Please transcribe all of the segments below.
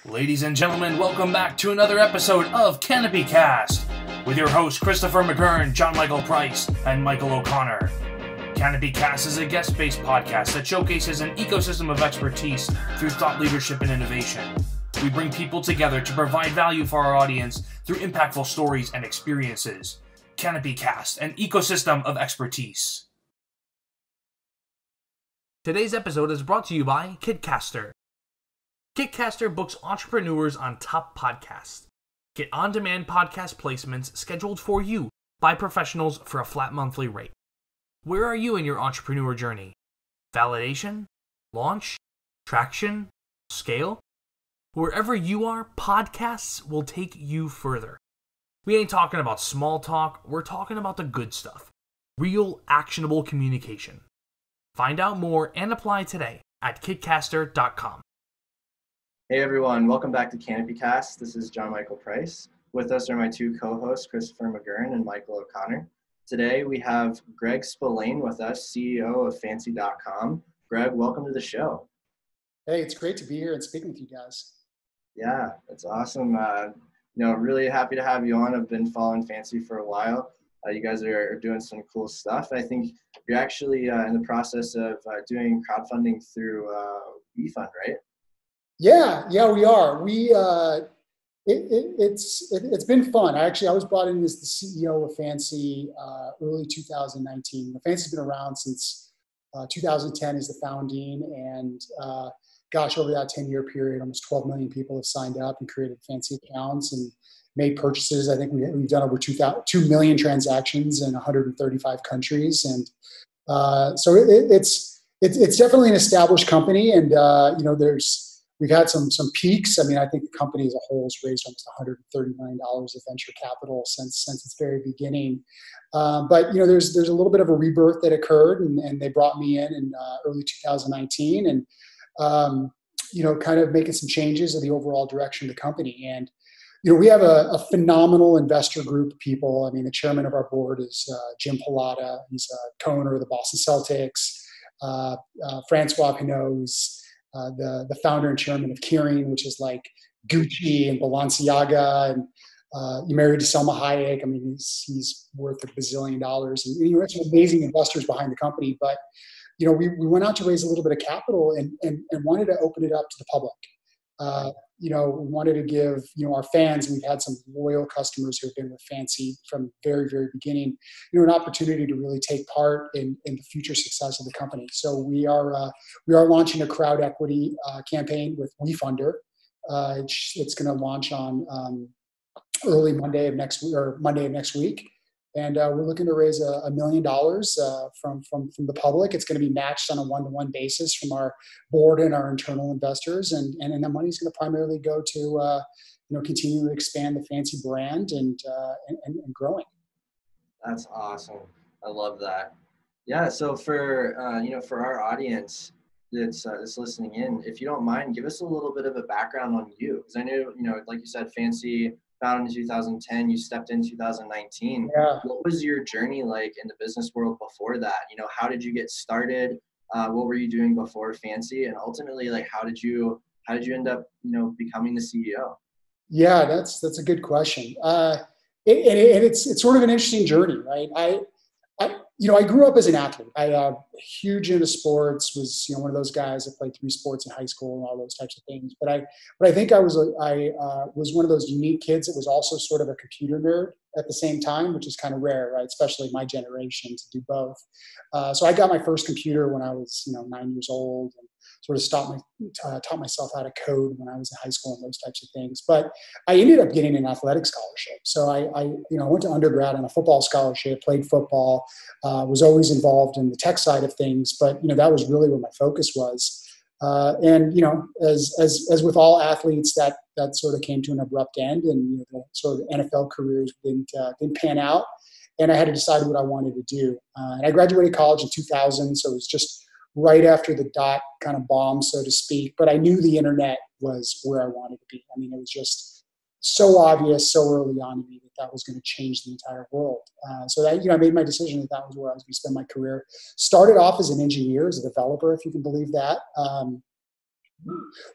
Ladies and gentlemen, welcome back to another episode of Canopy Cast with your hosts Christopher McGurn, John Michael Price, and Michael O'Connor. Canopy Cast is a guest-based podcast that showcases an ecosystem of expertise through thought leadership and innovation. We bring people together to provide value for our audience through impactful stories and experiences. Canopy Cast, an ecosystem of expertise. Today's episode is brought to you by Kitcaster. Kitcaster books entrepreneurs on top podcasts. Get on-demand podcast placements scheduled for you by professionals for a flat monthly rate. Where are you in your entrepreneur journey? Validation? Launch? Traction? Scale? Wherever you are, podcasts will take you further. We ain't talking about small talk, we're talking about the good stuff. Real, actionable communication. Find out more and apply today at kitcaster.com. Hey everyone, welcome back to Canopy Cast. This is John Michael Price. With us are my two co-hosts, Christopher McGurn and Michael O'Connor. Today we have Greg Spillane with us, CEO of Fancy.com. Greg, welcome to the show. Hey, it's great to be here and speaking with you guys. Yeah, that's awesome. Really happy to have you on. I've been following Fancy for a while. You guys are doing some cool stuff. I think you're actually in the process of doing crowdfunding through WeFund, right? Yeah, we are. It's been fun. I was brought in as the CEO of Fancy early 2019. Fancy's been around since 2010 as the founding, and over that 10-year period, almost 12 million people have signed up and created Fancy accounts and made purchases. I think we've done over 2 million transactions in 135 countries, and so it's definitely an established company, and we've had some peaks. I mean, I think the company as a whole has raised almost $130 million of venture capital since its very beginning. But there's a little bit of a rebirth that occurred, and they brought me in early 2019, and kind of making some changes in the overall direction of the company. And we have a phenomenal investor group of people. I mean, the chairman of our board is Jim Pilata. He's a co-owner of the Boston Celtics. Francois Pinault, who's the founder and chairman of Kering, which is like Gucci and Balenciaga, and he married to Selma Hayek. I mean, he's worth $1 bazillion, and we have some amazing investors behind the company. But we went out to raise a little bit of capital and wanted to open it up to the public. We wanted to give our fans, and we've had some loyal customers who have been with Fancy from the very, very beginning, an opportunity to really take part in the future success of the company. So we are launching a crowd equity campaign with WeFunder. It's going to launch on early Monday of next week. And we're looking to raise $1 million from the public. It's going to be matched on a one-to-one basis from our board and our internal investors, and the money's going to primarily go to continue to expand the Fancy brand and growing. That's awesome. I love that. Yeah. So for our audience that's listening in, if you don't mind, give us a little bit of a background on you, because I know like you said, Fancy founded in 2010, you stepped in 2019. Yeah. What was your journey like in the business world before that? How did you get started? What were you doing before Fancy? And ultimately, like, how did you end up, becoming the CEO? Yeah, that's a good question. It's sort of an interesting journey, right? I grew up as an athlete. I huge into sports, was one of those guys that played 3 sports in high school and all those types of things. But I think I was one of those unique kids that was also sort of a computer nerd at the same time, which is kind of rare, right? Especially my generation to do both. So I got my first computer when I was 9 years old, and sort of taught myself how to code when I was in high school and those types of things. But I ended up getting an athletic scholarship. So I went to undergrad on a football scholarship, played football, was always involved in the tech side of things. But, that was really where my focus was. As with all athletes, that sort of came to an abrupt end, and the sort of NFL careers didn't pan out. And I had to decide what I wanted to do. And I graduated college in 2000, so it was just right after the dot kind of bomb, so to speak. But I knew the internet was where I wanted to be. I mean, it was just so obvious so early on to me that was going to change the entire world. So that, I made my decision that was where I was going to spend my career. Started off as an engineer, as a developer, if you can believe that.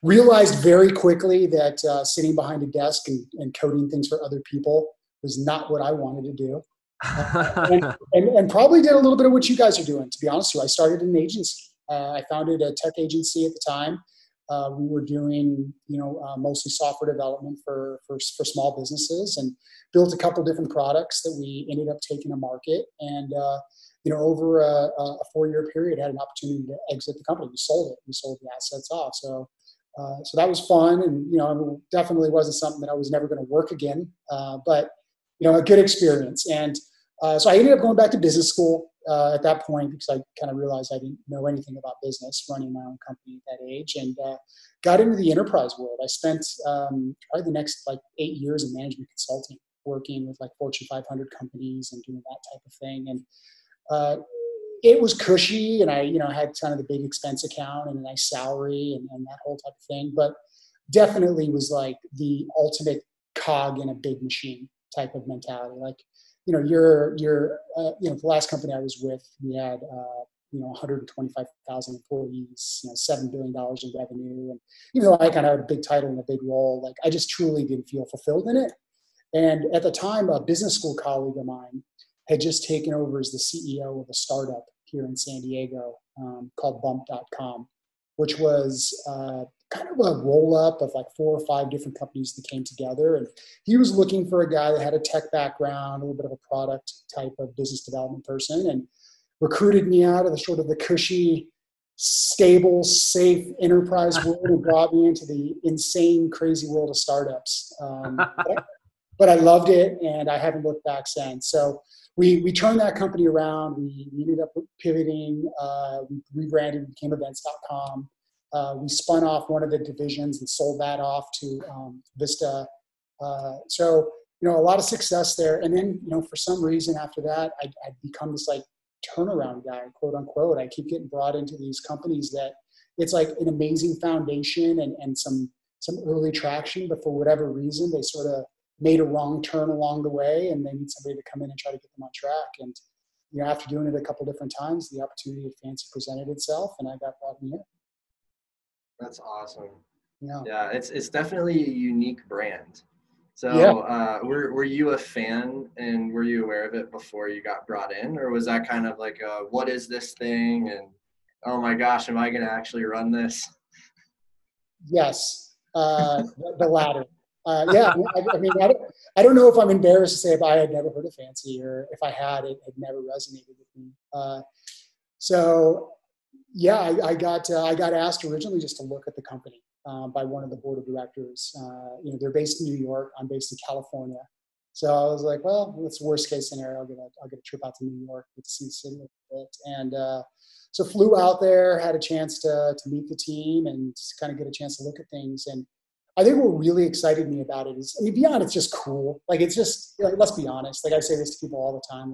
Realized very quickly that sitting behind a desk and coding things for other people was not what I wanted to do. And probably did a little bit of what you guys are doing, to be honest with you. I started an agency. I founded a tech agency at the time. We were doing, mostly software development for small businesses, and built a couple different products that we ended up taking to market. And, over a 4-year period, had an opportunity to exit the company. We sold it. We sold the assets off. So that was fun. And, it definitely wasn't something that I was never going to work again. But, a good experience. And so I ended up going back to business school at that point, because I kind of realized I didn't know anything about business, running my own company at that age, and got into the enterprise world. I spent probably the next 8 years in management consulting, working with Fortune 500 companies and doing that type of thing. And it was cushy, and I had kind of the big expense account and a nice salary and that whole type of thing, but definitely was the ultimate cog in a big machine type of mentality. The last company I was with, we had 125,000 employees, $7 billion in revenue. And even though I kind of had a big title and a big role, I just truly didn't feel fulfilled in it. And at the time, a business school colleague of mine had just taken over as the CEO of a startup here in San Diego called Bump.com, which was kind of a roll up of 4 or 5 different companies that came together. And he was looking for a guy that had a tech background, a little bit of a product type of business development person, and recruited me out of the cushy, stable, safe enterprise world and brought me into the insane, crazy world of startups. But I loved it, and I haven't looked back since. So we turned that company around. We ended up pivoting. We rebranded, became events.com. We spun off one of the divisions and sold that off to Vista. So, a lot of success there. And then, for some reason after that, I'd become this turnaround guy, quote unquote. I keep getting brought into these companies that it's an amazing foundation and some early traction, but for whatever reason, they sort of made a wrong turn along the way, and they need somebody to come in and try to get them on track. And, after doing it a couple different times, the opportunity of Fancy presented itself, and I got brought in here. That's awesome. Yeah, it's definitely a unique brand. So yeah. Were you a fan, and were you aware of it before you got brought in, or was that kind of what is this thing, and oh my gosh, am I going to actually run this? Yes, the latter. Yeah, I don't know if I'm embarrassed to say if I had never heard of Fancy, or if I had, it had never resonated with me. So yeah, I got asked originally just to look at the company by one of the board of directors. They're based in New York. I'm based in California. So I was like, well, what's the worst case scenario? I'll get a trip out to New York, get to see the city a bit. And so flew out there, had a chance to meet the team and kind of get a chance to look at things. And I think what really excited me about it is, beyond it's just cool. It's just, let's be honest. I say this to people all the time.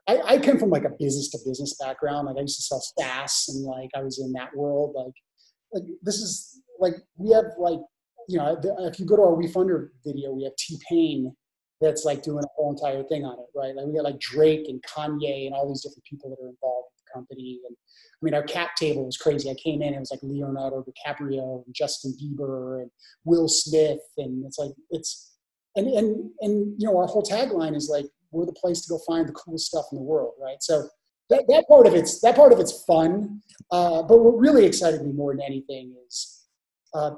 I come from a business to business background. I used to sell SaaS, and I was in that world. This is we have if you go to our WeFunder video, we have T-Pain that's doing a whole entire thing on it, right? We got Drake and Kanye and all these different people that are involved with the company. And our cap table was crazy. I came in and it was Leonardo DiCaprio and Justin Bieber and Will Smith, and our whole tagline is we're the place to go find the coolest stuff in the world, right? So that part of it's fun. But what really excited me more than anything is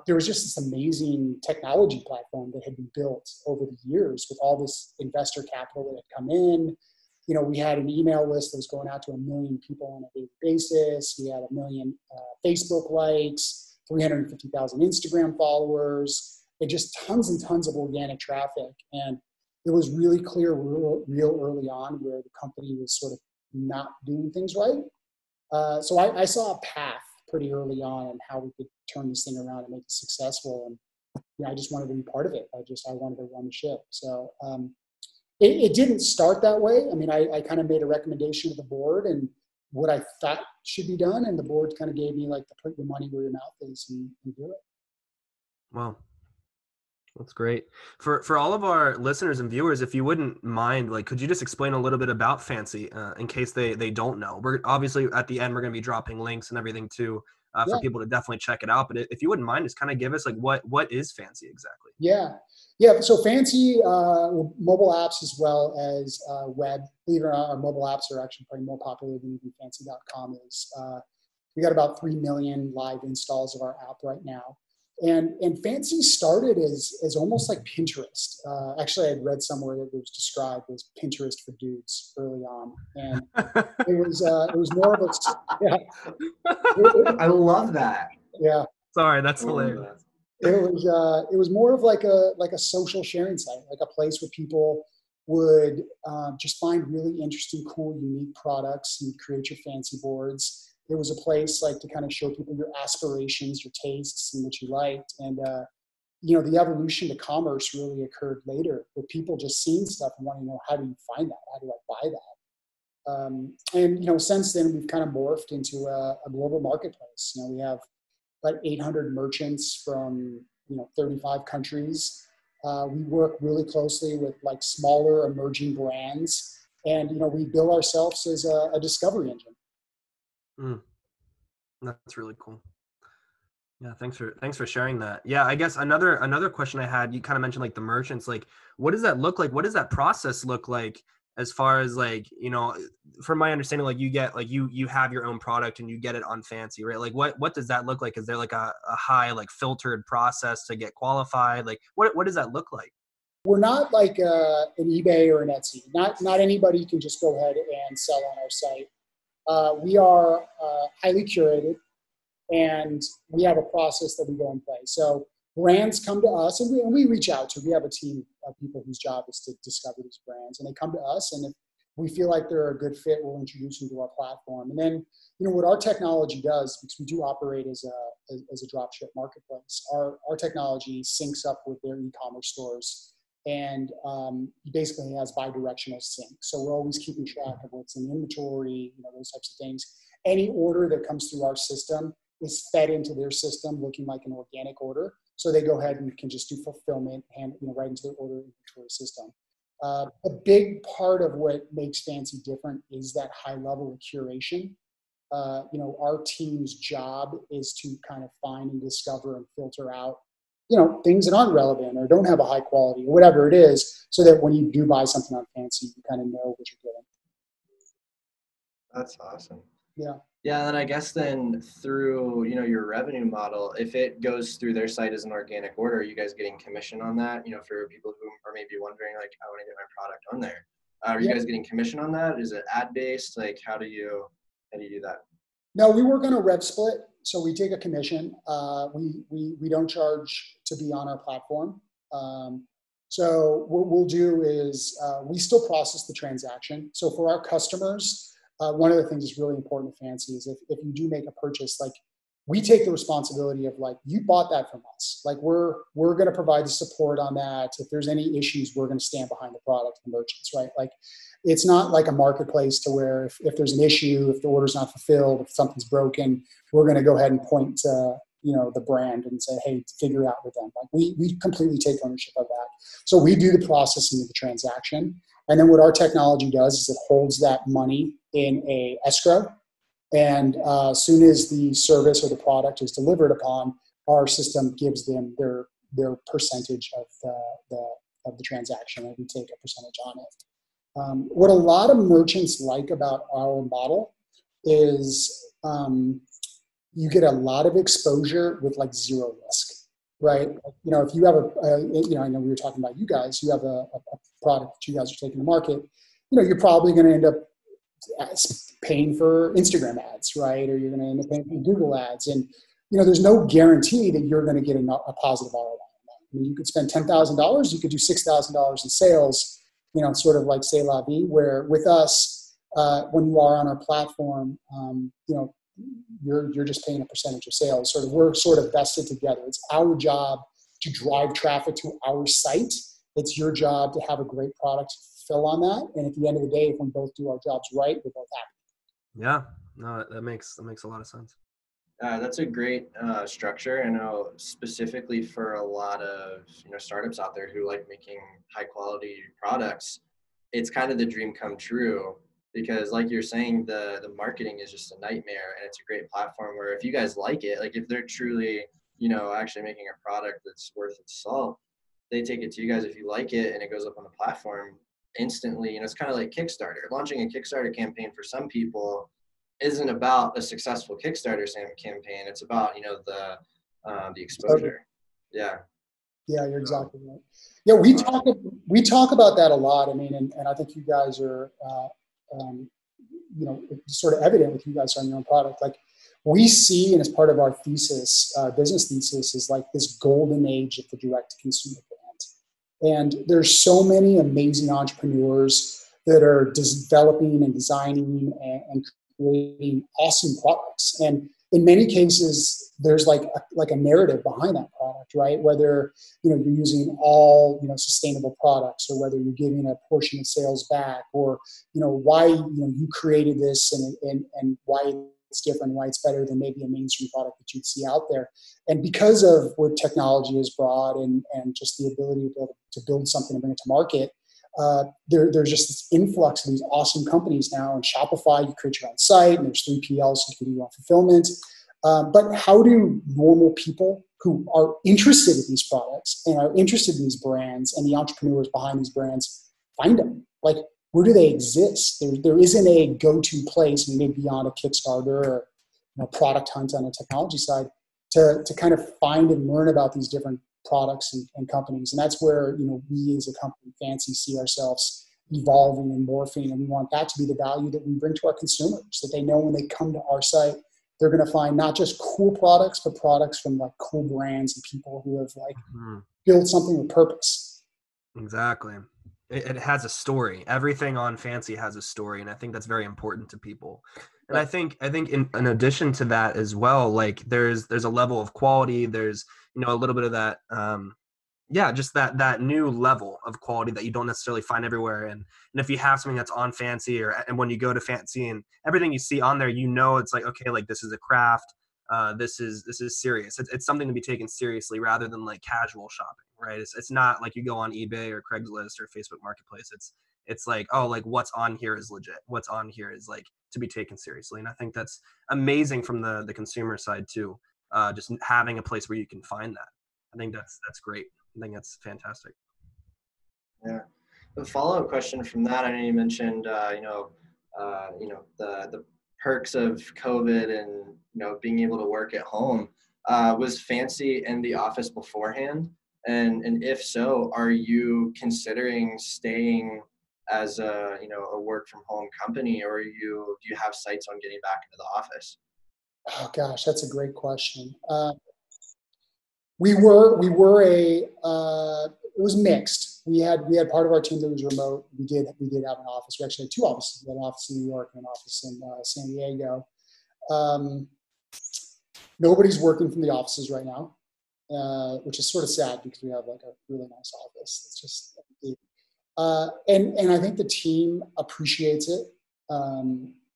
there was just this amazing technology platform that had been built over the years with all this investor capital that had come in. We had an email list that was going out to 1 million people on a daily basis. We had 1 million Facebook likes, 350,000 Instagram followers, and just tons and tons of organic traffic. And it was really clear real early on where the company was sort of not doing things right. So I saw a path pretty early on how we could turn this thing around and make it successful. And I just wanted to be part of it. I wanted to run the ship. So it didn't start that way. I kind of made a recommendation to the board and what I thought should be done. And the board kind of gave me to put your money where your mouth is and do it. Wow. That's great. For all of our listeners and viewers, if you wouldn't mind, like, could you just explain a little bit about Fancy in case they don't know? We're obviously at the end, we're going to be dropping links and everything too for Yeah. people to definitely check it out. But if you wouldn't mind, just kind of give us like what is Fancy exactly? Yeah. Yeah. So Fancy mobile apps as well as web. Believe it or not, our mobile apps are actually probably more popular than even fancy.com is. We got about 3 million live installs of our app right now. And Fancy started as almost like Pinterest. Actually, I'd read somewhere that it was described as Pinterest for dudes early on, and it was more of a yeah. I love that. Yeah. Sorry, that's hilarious. It was more of like a social sharing site, like a place where people would just find really interesting, cool, unique products and create your fancy boards. It was a place like to kind of show people your aspirations, your tastes, and what you liked. And the evolution to commerce really occurred later, with people just seeing stuff and wanting to know, how do you find that? How do I buy that? And since then we've kind of morphed into a global marketplace. We have about 800 merchants from 35 countries. We work really closely with like smaller emerging brands, and we bill ourselves as a discovery engine. That's really cool. Yeah, thanks for sharing that. Yeah, I guess another question I had, you kind of mentioned like the merchants, like what does that look like? What does that process look like as far as like, from my understanding, like you get like you have your own product and you get it on Fancy, right? Like what does that look like? Is there like a high like filtered process to get qualified? Like what does that look like? We're not like an eBay or an Etsy. Not anybody can just go ahead and sell on our site. We are highly curated, and we have a process that we go and play. So brands come to us, and we reach out to. We have a team of people whose job is to discover these brands, and they come to us. And if we feel like they're a good fit, we'll introduce them to our platform. And then, what our technology does, because we do operate as a dropship marketplace, our technology syncs up with their e-commerce stores. And basically has bi-directional sync. So we're always keeping track of what's in inventory, those types of things. Any order that comes through our system is fed into their system looking like an organic order. So they go ahead and can just do fulfillment and right into their order inventory system. A big part of what makes Fancy different is that high level of curation. Our team's job is to kind of find and discover and filter out things that aren't relevant or don't have a high quality or whatever it is, so that when you do buy something on Fancy, you kind of know what you're getting. That's awesome. Yeah. Yeah, and then I guess through, your revenue model, if it goes through their site as an organic order, are you guys getting commission on that? For people who are maybe wondering, like, I want to get my product on there. Are you guys getting commission on that? Is it ad-based? Like, how do you do that? No, we work on a rev split. So we take a commission. We don't charge to be on our platform. So what we'll do is we still process the transaction. So for our customers, one of the things that's really important to Fancy is if you do make a purchase, like we take the responsibility of like, you bought that from us. Like we're going to provide the support on that. If there's any issues, we're going to stand behind the product and the merchants, right? Like it's not like a marketplace to where if there's an issue, if the order's not fulfilled, if something's broken, we're going to go ahead and point to the brand and say, hey, figure out with them. Like we completely take ownership of that. So we do the processing of the transaction, and then what our technology does is it holds that money in a escrow, and as soon as the service or the product is delivered upon, our system gives them their percentage of the transaction, and we take a percentage on it. What a lot of merchants like about our model is you get a lot of exposure with like zero risk, right? If you have I know we were talking about you guys, you have a product that you guys are taking to market, you're probably going to end up paying for Instagram ads, right? Or you're going to end up paying for Google ads. And, there's no guarantee that you're going to get a positive ROI on that. I mean, you could spend $10,000, you could do $6,000 in sales, sort of like c'est la vie, where with us, when you are on our platform, you're just paying a percentage of sales. We're sort of vested together. It's our job to drive traffic to our site. It's your job to have a great product fill on that. And at the end of the day, if we both do our jobs right, we're both happy. Yeah, no, that makes a lot of sense. That's a great structure. I know specifically for a lot of startups out there who like making high quality products, it's kind of the dream come true because, like you're saying, the marketing is just a nightmare, and it's a great platform where if you guys like it, like if they're truly actually making a product that's worth its salt, they take it to you guys if you like it, and it goes up on the platform instantly. It's kind of like Kickstarter. Launching a Kickstarter campaign for some people isn't about a successful Kickstarter campaign. It's about the exposure. Yeah. Yeah, you're exactly right. Yeah, we talk about that a lot. I mean, and I think you guys are, it's sort of evident with you guys on your own product. Like we see, and as part of our thesis, business thesis, is like this golden age of the direct-to-consumer brand. And there's so many amazing entrepreneurs that are developing and designing and creating awesome products. And in many cases, there's like a narrative behind that product, right? Whether you're using all sustainable products, or whether you're giving a portion of sales back, or why you created this and why it's different, why it's better than maybe a mainstream product that you'd see out there. And because of what technology has brought and just the ability to build something and bring it to market, there's just this influx of these awesome companies now. In Shopify, you create your own site, and there's 3PLs, so you can do your own fulfillment. But how do normal people who are interested in these products and are interested in these brands and the entrepreneurs behind these brands find them? Like, where do they exist? There isn't a go-to place, maybe beyond a Kickstarter or product hunt on the technology side, to kind of find and learn about these different products and companies. And that's where we as a company, Fancy, see ourselves evolving and morphing. And we want that to be the value that we bring to our consumers, that they know when they come to our site, they're going to find not just cool products, but products from like cool brands and people who have like built something with purpose. Exactly. It has a story. Everything on Fancy has a story. And I think that's very important to people. And I think in addition to that as well, like there's a level of quality, there's, a little bit of that, just that new level of quality that you don't necessarily find everywhere. And if you have something that's on Fancy and when you go to Fancy and everything you see on there, it's like, okay, like this is a craft. This is serious. It's something to be taken seriously rather than like casual shopping, right? It's not like you go on eBay or Craigslist or Facebook Marketplace. It's like, oh, like what's on here is legit. What's on here is like to be taken seriously. And I think that's amazing from the consumer side too. Just having a place where you can find that. I think that's great. I think that's fantastic. Yeah. The follow-up question from that, I know you mentioned, the perks of COVID and, being able to work at home. Was Fancy in the office beforehand? And if so, are you considering staying as a work from home company, or do you have sights on getting back into the office? Oh gosh, that's a great question. We were it was mixed. We had part of our team that was remote. We did have an office. We actually had two offices. We had an office in New York and an office in San Diego. Nobody's working from the offices right now, which is sort of sad because we have like a really nice office. It's just and I think the team appreciates it.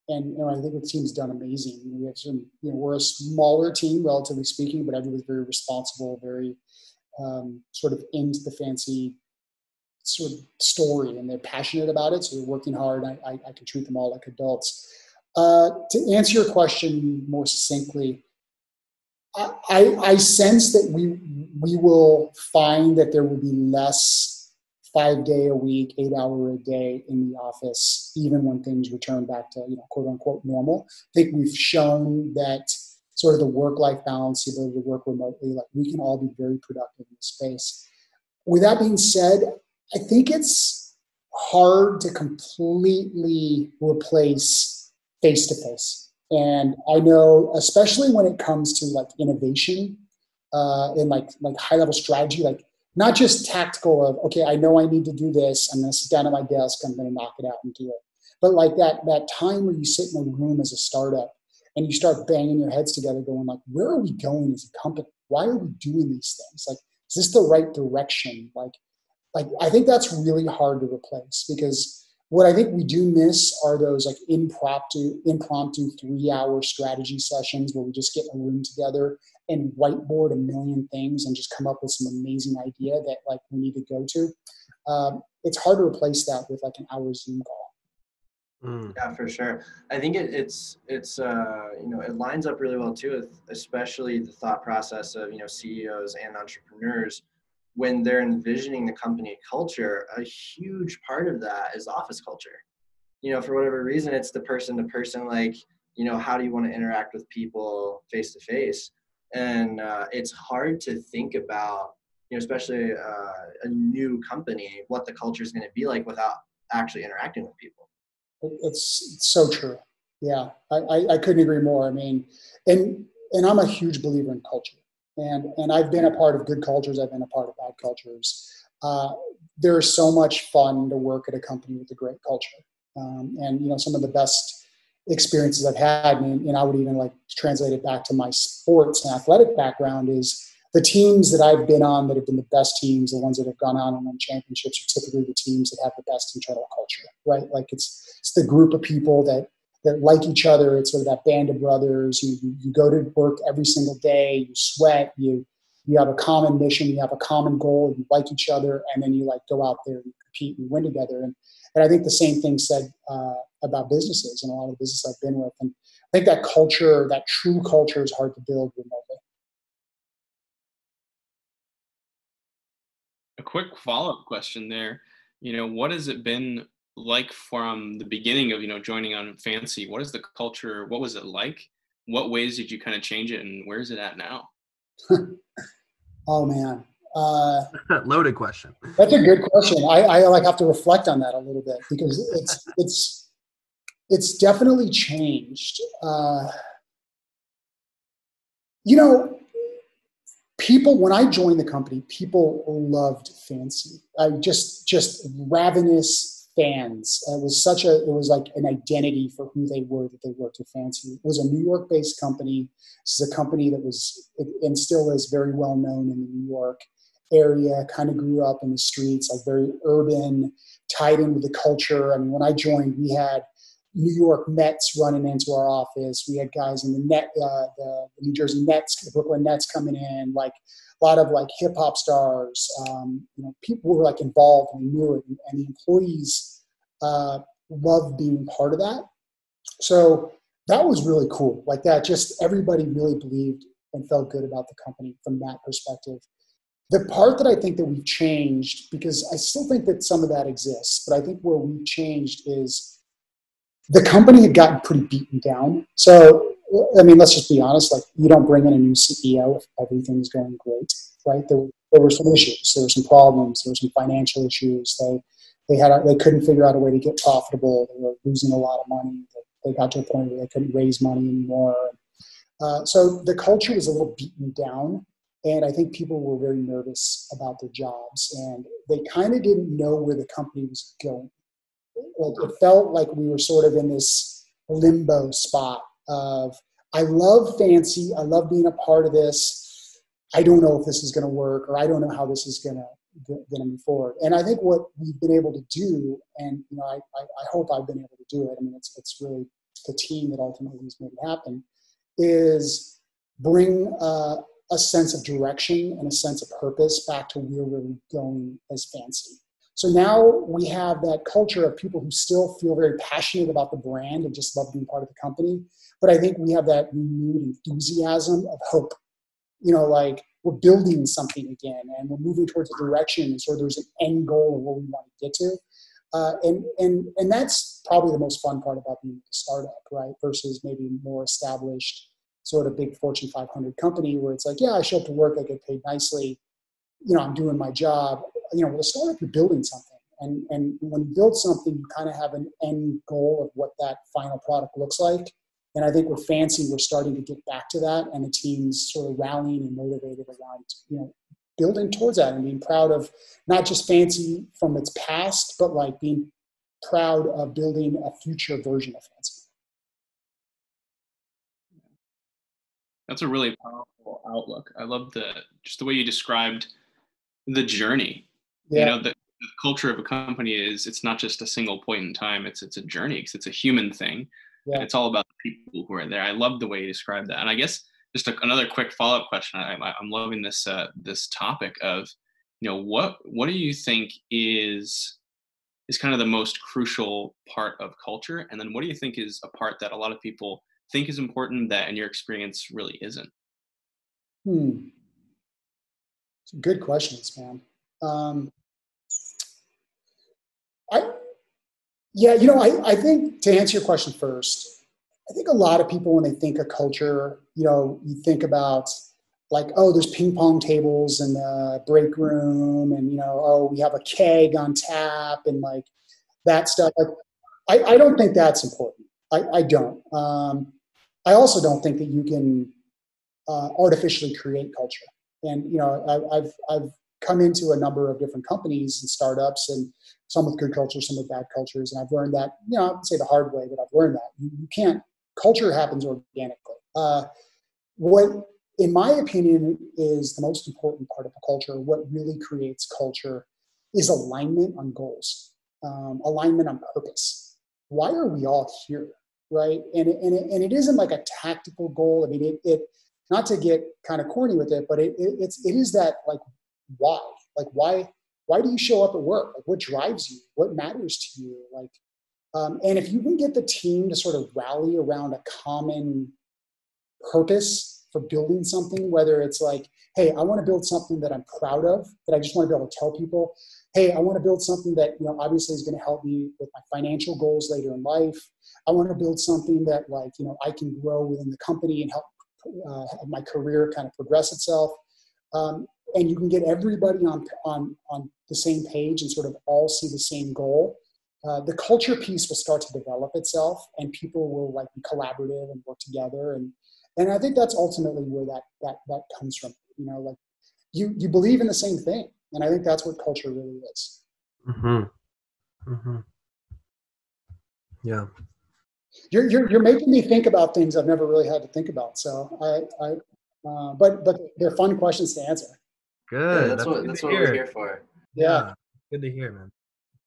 And I think the team's done amazing. We have some, we're a smaller team, relatively speaking, but everybody's very responsible, very sort of into the Fancy sort of story, and they're passionate about it. So they're working hard. I can treat them all like adults. To answer your question more succinctly, I sense that we will find that there will be less 5-day a week, 8-hour a day in the office, even when things return back to, quote unquote normal. I think we've shown that sort of the work-life balance, the ability to work remotely, like we can all be very productive in this space. With that being said, I think it's hard to completely replace face-to-face. And I know, especially when it comes to like innovation and like high-level strategy, like not just tactical of, okay, I know I need to do this. I'm going to sit down at my desk. I'm going to knock it out and do it. But like that time where you sit in a room as a startup and you start banging your heads together going like, where are we going as a company? Why are we doing these things? Like, is this the right direction? Like I think that's really hard to replace because What I think we do miss are those like impromptu 3-hour strategy sessions where we just get in a room together and whiteboard a million things and just come up with some amazing idea that like we need to go to. It's hard to replace that with like an hour Zoom call. Yeah, for sure. I think it's it lines up really well too with especially the thought process of, CEOs and entrepreneurs when they're envisioning the company culture. A huge part of that is office culture. For whatever reason, it's the person to person, like, how do you want to interact with people face to face? And it's hard to think about, especially a new company, what the culture is going to be like without actually interacting with people. It's so true. Yeah, I couldn't agree more. I mean, and I'm a huge believer in culture, and I've been a part of good cultures. I've been a part of bad cultures. There's so much fun to work at a company with a great culture, and some of the best experiences I've had, and I would even like to translate it back to my sports and athletic background, is the teams that I've been on that have been the best teams, the ones that have gone on and won championships, are typically the teams that have the best internal culture, right? Like it's the group of people that like each other. It's sort of that band of brothers. You go to work every single day, you sweat, you have a common mission, you have a common goal, you like each other, and then you like go out there and compete and win together. And I think the same thing said about businesses and a lot of the businesses I've been with. And I think that culture, that true culture, is hard to build remotely. A quick follow-up question there. What has it been like from the beginning of, joining on Fancy? What is the culture? What was it like? What ways did you kind of change it, and where is it at now? Oh man. Loaded question. That's a good question. I like have to reflect on that a little bit because it's definitely changed. People, when I joined the company, people loved Fancy. Just ravenous fans. It was like an identity for who they were, that they worked at Fancy. It was a New York-based company. This is a company that was, and still is, very well known in the New York area. Kind of grew up in the streets, like very urban, tied in with the culture. I mean, when I joined, we had New York Mets running into our office. We had guys in the New Jersey Nets, the Brooklyn Nets coming in, like a lot of like hip hop stars. People were like involved and knew it, and the employees loved being part of that. So that was really cool. Like that, just everybody really believed and felt good about the company from that perspective. The part that I think that we've changed, because I still think that some of that exists, but I think where we've changed is the company had gotten pretty beaten down. So, I mean, let's just be honest, like you don't bring in a new CEO if everything's going great, right? There were some issues, there were some problems, there were some financial issues. They couldn't figure out a way to get profitable. They were losing a lot of money. They got to a point where they couldn't raise money anymore. So the culture was a little beaten down. And I think people were very nervous about their jobs, and they kind of didn't know where the company was going. It felt like we were sort of in this limbo spot of, I love Fancy, I love being a part of this. I don't know if this is going to work, or I don't know how this is going to move forward. And I think what we've been able to do, and I hope I've been able to do it. I mean, it's really the team that ultimately has made it happen, is bring a sense of direction and a sense of purpose back to where we're going as Fancy. So now we have that culture of people who still feel very passionate about the brand and just love being part of the company. But I think we have that renewed enthusiasm of hope. Like we're building something again, and we're moving towards a direction, so there's an end goal of where we want to get to. And that's probably the most fun part about being a startup, right? Versus maybe more established sort of big Fortune 500 company where it's like, yeah, I show up to work, I get paid nicely, I'm doing my job. With a startup, you're building something. And when you build something, you kind of have an end goal of what that final product looks like. And I think with Fancy, we're starting to get back to that, and the team's sort of rallying and motivated around, building towards that and being proud of not just Fancy from its past, but like being proud of building a future version of Fancy. That's a really powerful outlook. I love just the way you described the journey. Yeah. The culture of a company is, it's not just a single point in time. It's a journey, because it's a human thing. Yeah. And it's all about the people who are there. I love the way you described that. And I guess just another quick follow-up question. I'm loving this this topic of, what do you think is kind of the most crucial part of culture, and then what do you think is a part that a lot of people think is important that in your experience really isn't? Some good questions, man. I think, to answer your question first, I think a lot of people, when they think of culture, you think about like, oh, there's ping pong tables in the break room, and oh, we have a keg on tap, and like that stuff. Like, I don't think that's important. I don't. I also don't think that you can artificially create culture. And I've come into a number of different companies and startups, and some with good cultures, some with bad cultures, and I've learned that, I would say the hard way, but I've learned that you can't. Culture happens organically. What, in my opinion, is the most important part of a culture, what really creates culture, is alignment on goals, alignment on purpose. Why are we all here, right? And it isn't like a tactical goal. I mean, it not to get kind of corny with it, but it is that, like, why? Like, why do you show up at work? Like, what drives you? What matters to you? Like, and if you can get the team to sort of rally around a common purpose for building something, whether it's like, hey, I want to build something that I'm proud of, that I just want to be able to tell people, hey, I want to build something that, obviously is going to help me with my financial goals later in life. I want to build something that, like, I can grow within the company and help my career kind of progress itself. And you can get everybody on the same page and sort of all see the same goal. The culture piece will start to develop itself, and people will, like, be collaborative and work together. And I think that's ultimately where that comes from. Like, you believe in the same thing, and I think that's what culture really is. Yeah. You're making me think about things I've never really had to think about. So but they're fun questions to answer. Good. Yeah, that's what we're here for. Yeah. Good to hear, man.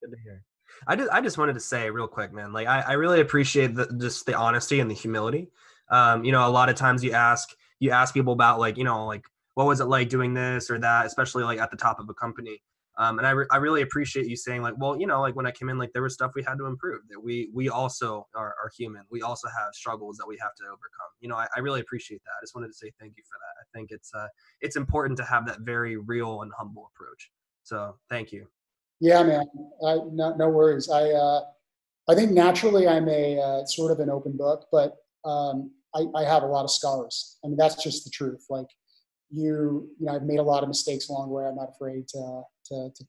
Good to hear. I just wanted to say real quick, man, like, I really appreciate just the honesty and the humility. A lot of times you ask people about, like, like, what was it like doing this or that, especially like at the top of a company. And I really appreciate you saying, like, well, like, when I came in, like, there was stuff we had to improve, that we also are human. We also have struggles that we have to overcome. I really appreciate that. I just wanted to say thank you for that. I think it's important to have that very real and humble approach. So thank you. Yeah, man. No worries. I think naturally I'm a sort of an open book, but I have a lot of scars. I mean, that's just the truth. Like, I've made a lot of mistakes along the way. I'm not afraid to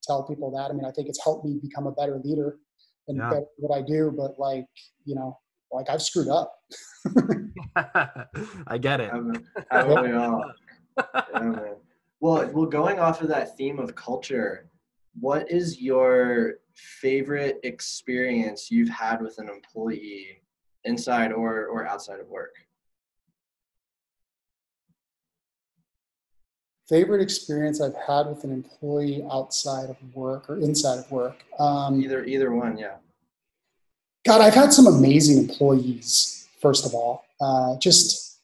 tell people that. I mean, I think it's helped me become a better leader and better at what I do. But, like, like, I've screwed up. I get it. Haven't we all? Yeah, man. Well, going off of that theme of culture, what is your favorite experience you've had with an employee inside or outside of work? Favorite experience I've had with an employee outside of work or inside of work? Either one, yeah. God, I've had some amazing employees, first of all. Just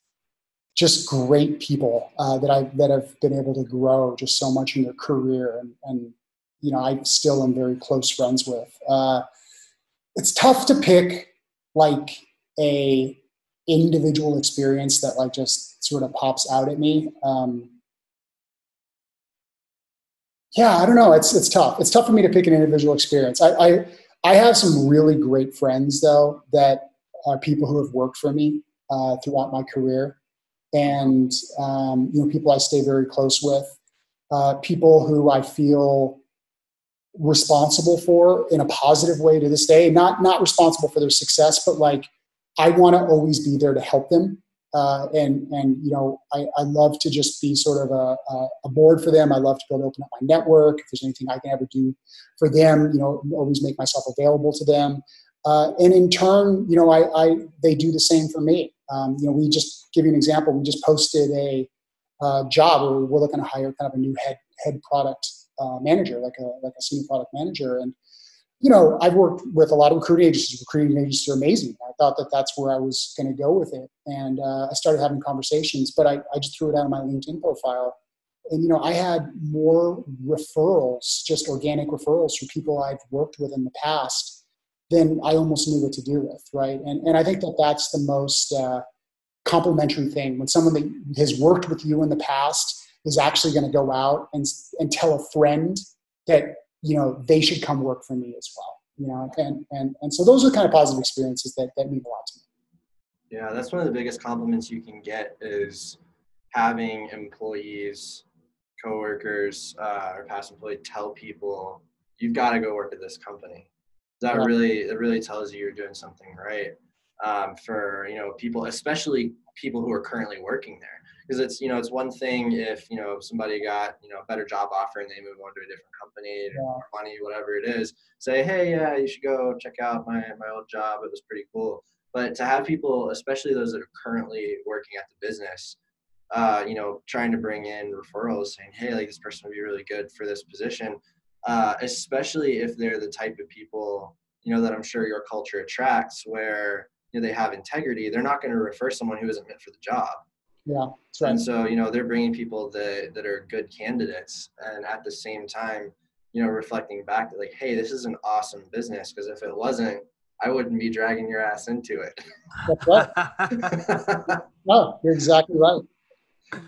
great people that have been able to grow just so much in their career, and I still am very close friends with. It's tough to pick, like, a individual experience that, like, just sort of pops out at me. Yeah, I don't know. It's tough. It's tough for me to pick an individual experience. I have some really great friends, though, that are people who have worked for me throughout my career, and people I stay very close with, people who I feel responsible for in a positive way to this day. Not responsible for their success, but, like, I want to always be there to help them. I love to just be sort of a board for them. I love to be able to open up my network. If there's anything I can ever do for them, always make myself available to them. And in turn, they do the same for me. We just give you an example. We just posted a job where we're looking to hire kind of a new head product manager, like a senior product manager. And, you know, I've worked with a lot of recruiting agencies. Recruiting agencies are amazing. I thought that that's where I was going to go with it. And I started having conversations, but I just threw it out on my LinkedIn profile. And, you know, I had more referrals, just organic referrals from people I've worked with in the past than I almost knew what to do with, right? And I think that that's the most complimentary thing, when someone that has worked with you in the past is actually going to go out and tell a friend that, you know, they should come work for me as well, you know, and so those are kind of positive experiences that mean a lot to me. Yeah, that's one of the biggest compliments you can get, is having employees, coworkers, or past employees tell people, you've got to go work at this company. That really tells you you're doing something right, for, you know, people, especially people who are currently working there. Because it's, you know, it's one thing if, you know, somebody got, you know, a better job offer and they move on to a different company, more money, whatever it is, say, hey, yeah, you should go check out my old job. It was pretty cool. But to have people, especially those that are currently working at the business, you know, trying to bring in referrals, saying, hey, like, this person would be really good for this position, especially if they're the type of people, you know, that I'm sure your culture attracts, where, you know, they have integrity. They're not going to refer someone who isn't meant for the job. Yeah, that's right. And so, you know, they're bringing people that are good candidates, and at the same time, you know, reflecting back that, like, hey, this is an awesome business, because if it wasn't, I wouldn't be dragging your ass into it. That's right. No, you're exactly right.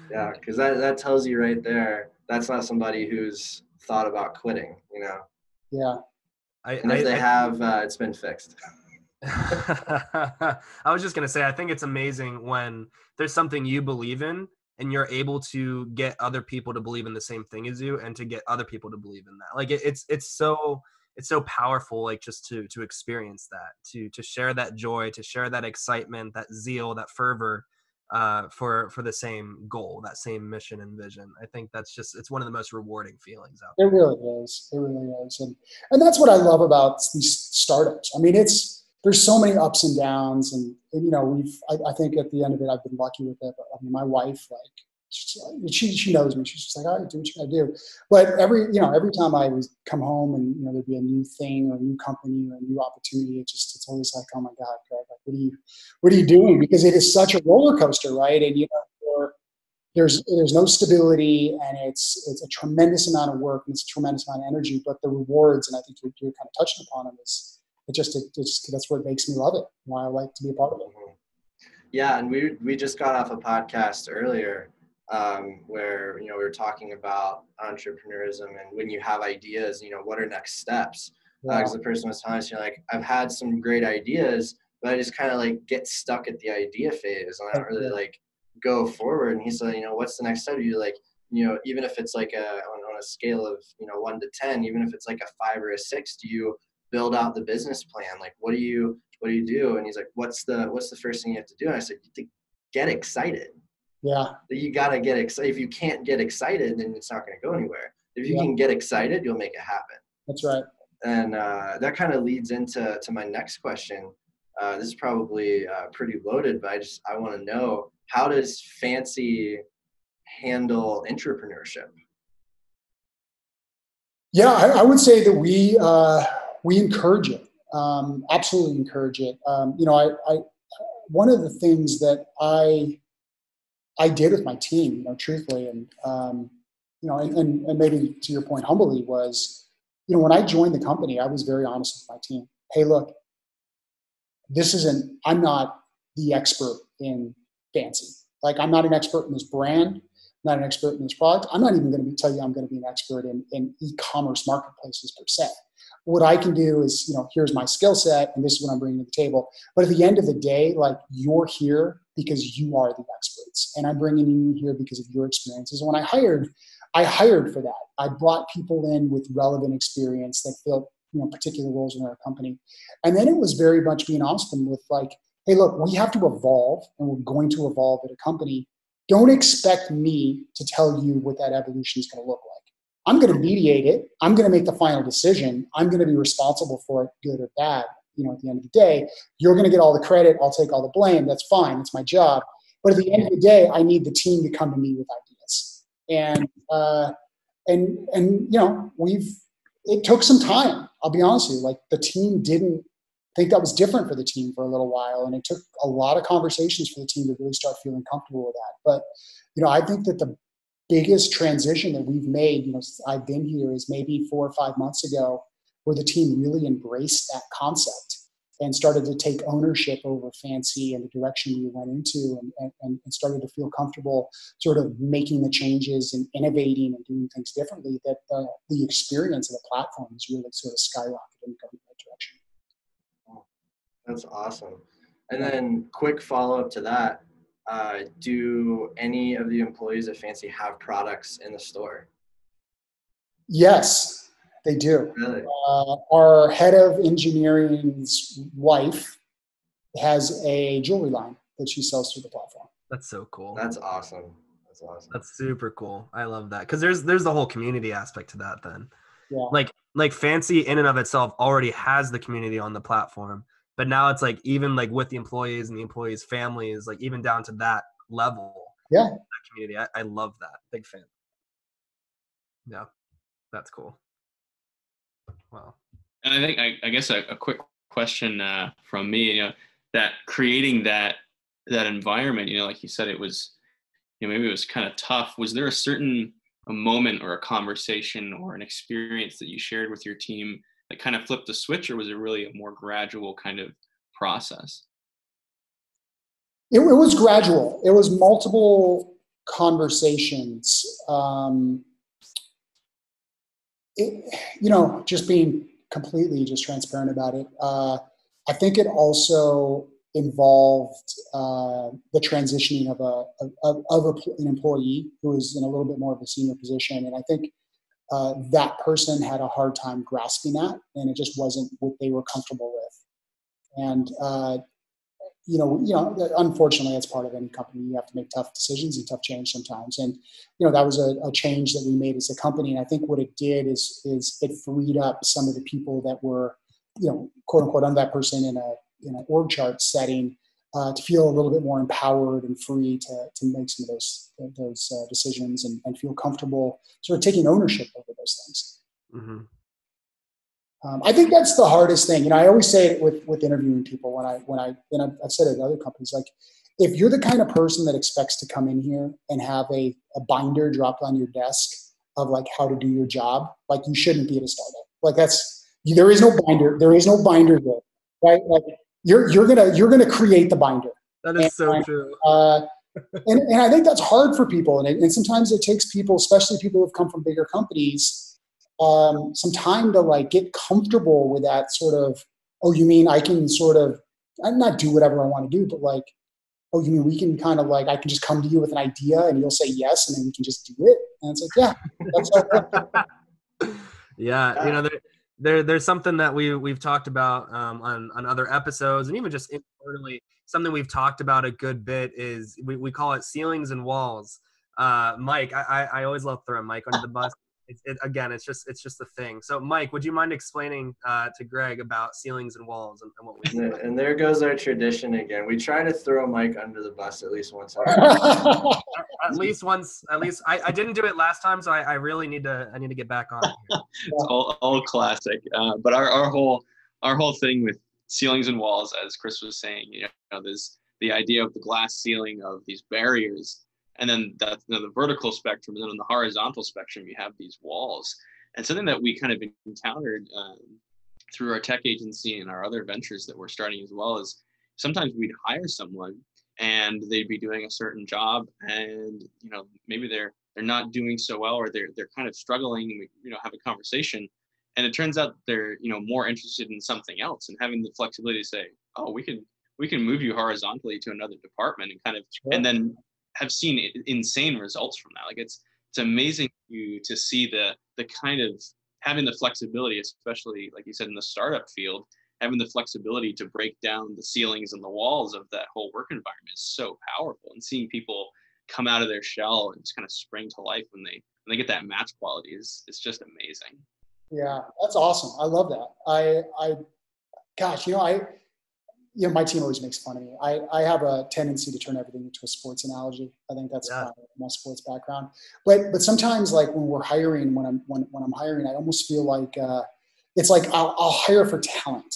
Yeah, because that tells you right there, that's not somebody who's thought about quitting, you know. Yeah. And if they have, it's been fixed. I was just going to say, I think it's amazing when there's something you believe in and you're able to get other people to believe in the same thing as you, and to get other people to believe in that. Like it's so powerful, like, just to experience that, to share that joy, to share that excitement, that zeal, that fervor, for the same goal, that same mission and vision. I think it's one of the most rewarding feelings out there. It really is. It really is. And that's what I love about these startups. I mean, there's so many ups and downs, and you know, I think at the end of it, I've been lucky with it. But I mean, my wife, like, she knows me. She's just like, all right, do what you gotta do. But every time I would come home and, you know, there'd be a new thing or a new company or a new opportunity, it's always like, oh my God, Greg, like, what are you doing? Because it is such a roller coaster, right? And, you know, there's no stability, and it's a tremendous amount of work, and it's a tremendous amount of energy, but the rewards, and I think you're kind of touching upon them, is that's what makes me love it, why I like to be a part of it. Yeah, and we just got off a podcast earlier, where, you know, we were talking about entrepreneurism, and when you have ideas, you know, what are next steps? Because the person was telling us, you know, like, I've had some great ideas, but I just kind of, like, get stuck at the idea phase, and I don't really, like, go forward. And he said, you know, what's the next step? You, like, you know, even if it's like on a scale of, you know, 1 to 10, even if it's like a 5 or a 6, do you build out the business plan? Like, what do you do? And he's like, what's the first thing you have to do? And I said, you have to get excited. Yeah. You got to get excited. If you can't get excited, then it's not going to go anywhere. If you can get excited, you'll make it happen. That's right. And that kind of leads into my next question. This is probably pretty loaded, but I want to know, how does Fancy handle intrapreneurship? Yeah, I would say that we encourage it. Absolutely encourage it. You know, I one of the things that I did with my team, you know, truthfully, and you know, and maybe to your point, humbly, was, you know, when I joined the company, I was very honest with my team. Hey, look, I'm not the expert in Fancy. Like, I'm not an expert in this brand. I'm not an expert in this product. I'm not even going to tell you I'm going to be an expert in e-commerce marketplaces per se. What I can do is, you know, here's my skill set, and this is what I'm bringing to the table. But at the end of the day, like, you're here because you are the experts, and I'm bringing you here because of your experiences. When I hired for that. I brought people in with relevant experience that filled, you know, particular roles in our company. And then it was very much being honest with them with, like, hey, look, we have to evolve, and we're going to evolve at a company. Don't expect me to tell you what that evolution is going to look like. I'm going to mediate it. I'm going to make the final decision. I'm going to be responsible for it, good or bad. You know, at the end of the day, you're going to get all the credit. I'll take all the blame. That's fine. That's my job. But at the end of the day, I need the team to come to me with ideas. it took some time. I'll be honest with you. Like, the team didn't think that was different for the team for a little while, and it took a lot of conversations for the team to really start feeling comfortable with that. But I think that the biggest transition that we've made, since I've been here, is maybe 4 or 5 months ago, where the team really embraced that concept and started to take ownership over Fancy and the direction we went into, and started to feel comfortable sort of making the changes and innovating and doing things differently, that the experience of the platform has really sort of skyrocketed and going in that direction. That's awesome. And then quick follow-up to that, do any of the employees at Fancy have products in the store? Yes, they do. Really? Our head of engineering's wife has a jewelry line that she sells through the platform. That's so cool. That's awesome. That's awesome. That's super cool. I love that, because there's the whole community aspect to that. Then, yeah. Like Fancy in and of itself already has the community on the platform, but now it's like, even like with the employees and the employees' families, like even down to that level. Yeah. That community. I love that. Big fan. Yeah, that's cool. Wow. And I think, I guess a quick question from me, that creating that environment, like you said, it was, maybe it was kind of tough. Was there a moment or a conversation or an experience that you shared with your team that kind of flipped the switch, or was it really a more gradual kind of process? It was gradual. It was multiple conversations. Just being completely just transparent about it. I think it also involved the transitioning of an employee who was in a little bit more of a senior position, and I think that person had a hard time grasping that, and it just wasn't what they were comfortable with. And unfortunately, that's part of any company. You have to make tough decisions and tough change sometimes. And, that was a change that we made as a company. And I think what it did is it freed up some of the people that were, quote unquote, under that person in an org chart setting to feel a little bit more empowered and free to make some of those decisions and feel comfortable sort of taking ownership over those things. Mm-hmm. I think that's the hardest thing. I always say it with interviewing people I've said it at other companies, like, if you're the kind of person that expects to come in here and have a binder dropped on your desk of like how to do your job, like, you shouldn't be at a startup. Like, there is no binder. There is no binder there, right? Like, you're gonna create the binder. That is so true. And I think that's hard for people, and sometimes it takes people, especially people who've come from bigger companies, some time to like get comfortable with that sort of, oh, you mean I can sort of, I'm not do whatever I want to do, but like, oh, you mean we can kind of like, I can just come to you with an idea and you'll say yes, and then we can just do it. And it's like, yeah, that's okay. Yeah, there's something that we've talked about on other episodes, and even just internally, something we've talked about a good bit is we call it ceilings and walls. Mike, I always love throwing Mike under the bus. It's just a thing. So, Mike, would you mind explaining to Greg about ceilings and walls and what we do? And there goes our tradition again. We try to throw Mike under the bus at least once. At least once. I didn't do it last time, so I really need to get back on it here. It's all classic. But our whole thing with ceilings and walls, as Chris was saying, there's the idea of the glass ceiling of these barriers. And then that's the vertical spectrum. And then on the horizontal spectrum, you have these walls. And something that we kind of encountered through our tech agency and our other ventures that we're starting as well is sometimes we'd hire someone and they'd be doing a certain job, and maybe they're not doing so well, or they're kind of struggling. We have a conversation, and it turns out they're more interested in something else, and having the flexibility to say, oh, we can move you horizontally to another department, and kind of and then have seen insane results from that. Like, it's amazing to see the kind of having the flexibility, especially like you said in the startup field, having the flexibility to break down the ceilings and the walls of that whole work environment is so powerful. And seeing people come out of their shell and just kind of spring to life when they get that match quality is just amazing. Yeah, that's awesome. I love that. my team always makes fun of me. I have a tendency to turn everything into a sports analogy. I think that's my sports background. But sometimes, like when we're hiring, when I'm hiring, I almost feel like it's like I'll hire for talent,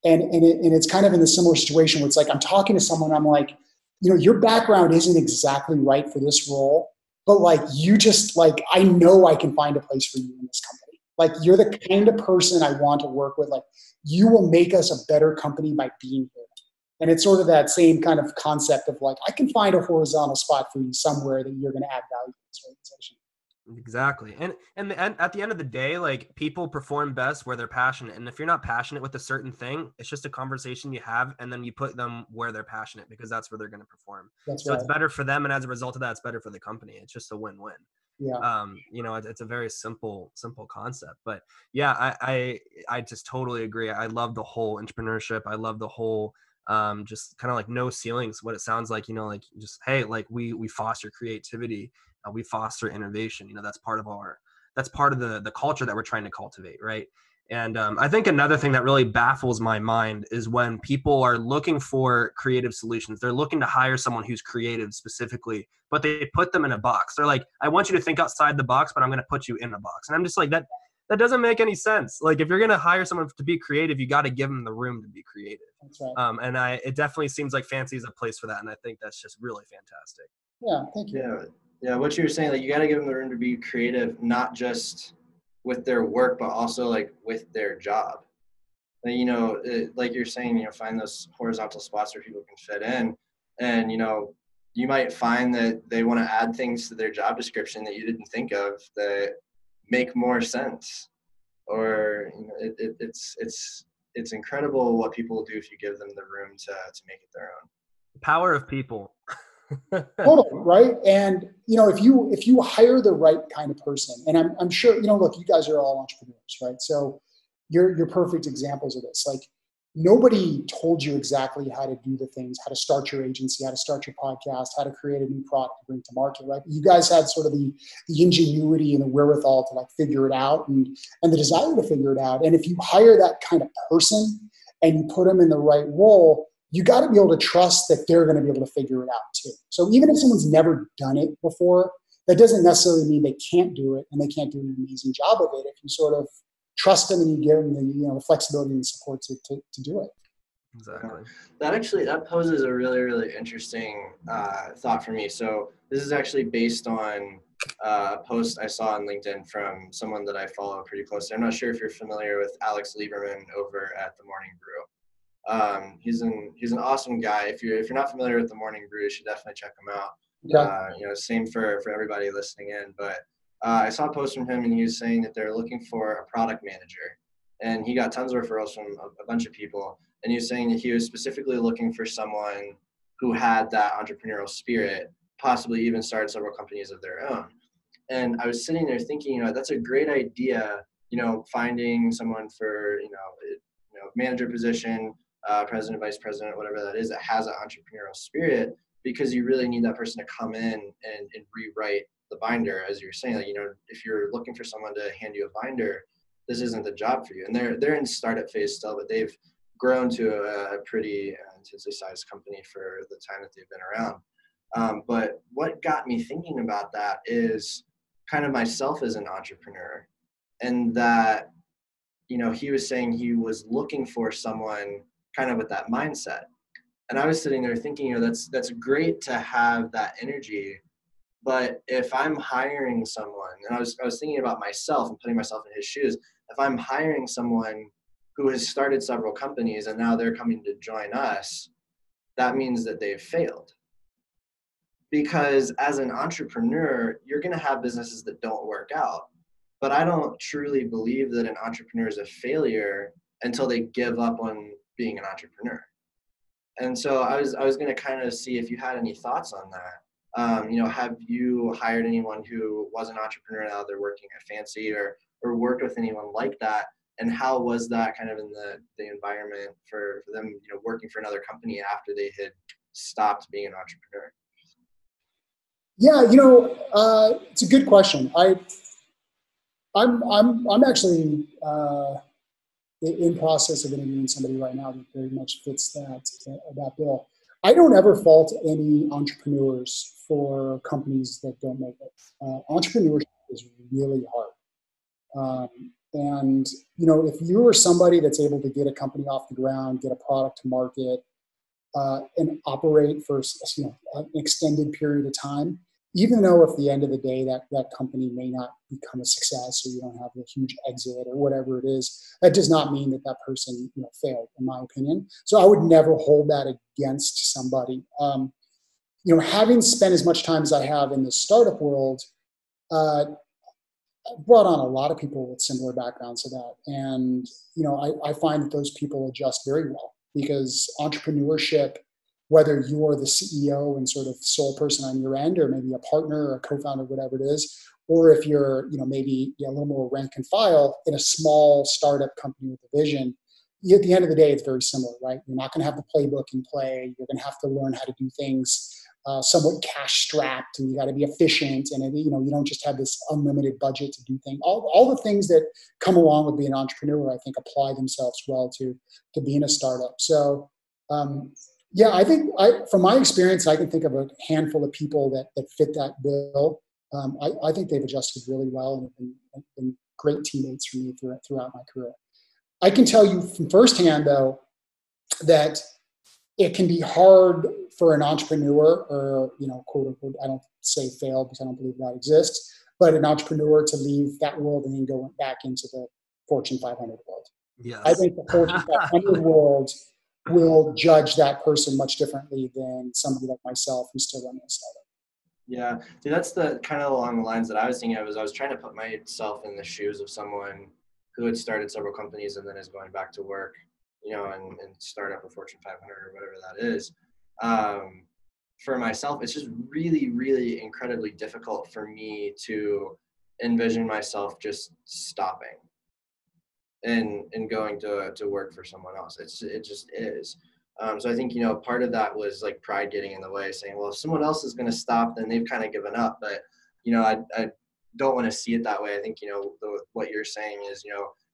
and it's kind of in a similar situation where it's like I'm talking to someone, I'm like, your background isn't exactly right for this role, but like you just like I know I can find a place for you in this company. Like you're the kind of person I want to work with. Like you will make us a better company by being here. And it's sort of that same kind of concept of like, I can find a horizontal spot for you somewhere that you're going to add value to this organization. Exactly. And at the end of the day, like people perform best where they're passionate. And if you're not passionate with a certain thing, it's just a conversation you have, and then you put them where they're passionate because that's where they're going to perform. So it's better for them. And as a result of that, it's better for the company. It's just a win-win. Yeah. It's a very simple concept, but yeah, I just totally agree. I love the whole entrepreneurship. I love the whole, just kind of like no ceilings, what it sounds like, like just, hey, like we foster creativity, we foster innovation. That's part of the culture that we're trying to cultivate. Right. And I think another thing that really baffles my mind is when people are looking for creative solutions. They're looking to hire someone who's creative specifically, but they put them in a box. They're like, I want you to think outside the box, but I'm going to put you in a box. And I'm just like, that doesn't make any sense. Like if you're going to hire someone to be creative, you got to give them the room to be creative. That's right. And it definitely seems like Fancy is a place for that. And I think that's just really fantastic. Yeah. Thank you. Yeah. What you were saying, like you got to give them the room to be creative, not just with their work, but also like with their job. Like you're saying, find those horizontal spots where people can fit in. And, you might find that they want to add things to their job description that you didn't think of that make more sense. Or, it's incredible what people will do if you give them the room to make it their own. Power of people. Totally, right? And if you hire the right kind of person, and I'm sure, look, you guys are all entrepreneurs, right? So you're perfect examples of this. Like nobody told you exactly how to do the things, how to start your agency, how to start your podcast, how to create a new product to bring to market, right? You guys had sort of the ingenuity and the wherewithal to like figure it out and the desire to figure it out. And if you hire that kind of person and you put them in the right role, you got to be able to trust that they're going to be able to figure it out too. So even if someone's never done it before, that doesn't necessarily mean they can't do it and they can't do an amazing job of it if you sort of trust them and you give them the flexibility and support to do it. Exactly. That poses a really, really interesting thought for me. So this is actually based on a post I saw on LinkedIn from someone that I follow pretty closely. I'm not sure if you're familiar with Alex Lieberman over at The Morning Brew. He's an awesome guy. If you're not familiar with The Morning Brew, you should definitely check him out. Okay. Same for everybody listening in. But I saw a post from him, and he was saying that they're looking for a product manager, and he got tons of referrals from a bunch of people. And he was saying that he was specifically looking for someone who had that entrepreneurial spirit, possibly even started several companies of their own. And I was sitting there thinking, that's a great idea. Finding someone for manager position. President, vice president, whatever that is, that has an entrepreneurial spirit, because you really need that person to come in and rewrite the binder, as you're saying. Like, if you're looking for someone to hand you a binder, this isn't the job for you. And they're in startup phase still, but they've grown to a pretty intensely sized company for the time that they've been around. But what got me thinking about that is kind of myself as an entrepreneur, and that, he was saying he was looking for someone kind of with that mindset. And I was sitting there thinking, that's great to have that energy. But if I'm hiring someone, and I was thinking about myself and putting myself in his shoes, if I'm hiring someone who has started several companies and now they're coming to join us, that means that they've failed. Because as an entrepreneur, you're going to have businesses that don't work out. But I don't truly believe that an entrepreneur is a failure until they give up on being an entrepreneur. And so I was going to kind of see if you had any thoughts on that. Have you hired anyone who was an entrepreneur, now they're working at Fancy, or worked with anyone like that? And how was that kind of in the environment for them, working for another company after they had stopped being an entrepreneur? Yeah, it's a good question. I'm actually, in process of interviewing somebody right now that very much fits that bill. I don't ever fault any entrepreneurs for companies that don't make it. Entrepreneurship is really hard. And, if you are somebody that's able to get a company off the ground, get a product to market, and operate for an extended period of time, even though at the end of the day that company may not become a success or you don't have a huge exit or whatever it is, that does not mean that person failed, in my opinion. So I would never hold that against somebody. Having spent as much time as I have in the startup world, I brought on a lot of people with similar backgrounds to that. And, I find that those people adjust very well, because entrepreneurship, whether you are the CEO and sort of sole person on your end, or maybe a partner or a co-founder, whatever it is, or if you're, maybe a little more rank and file in a small startup company with a vision, at the end of the day, it's very similar, right? You're not going to have the playbook in play. You're going to have to learn how to do things somewhat cash strapped, and you got to be efficient, and you don't just have this unlimited budget to do things. All the things that come along with being an entrepreneur, I think, apply themselves well to being a startup. So I think from my experience, I can think of a handful of people that fit that bill. I think they've adjusted really well and have been great teammates for me throughout my career. I can tell you from firsthand, though, that it can be hard for an entrepreneur, or, quote unquote, I don't say fail because I don't believe that exists, but an entrepreneur to leave that world and then go back into the Fortune 500 world. Yes. I think the Fortune 500 world will judge that person much differently than somebody like myself who's still running a startup. Yeah, dude, that's the kind of along the lines that I was thinking of. I was trying to put myself in the shoes of someone who had started several companies and then is going back to work, and start up a Fortune 500 or whatever that is. For myself, it's just really, really incredibly difficult for me to envision myself just stopping and going to work for someone else. It just is. So I think, part of that was like pride getting in the way, saying, well, if someone else is going to stop, then they've kind of given up. But, I don't want to see it that way. I think, what you're saying is,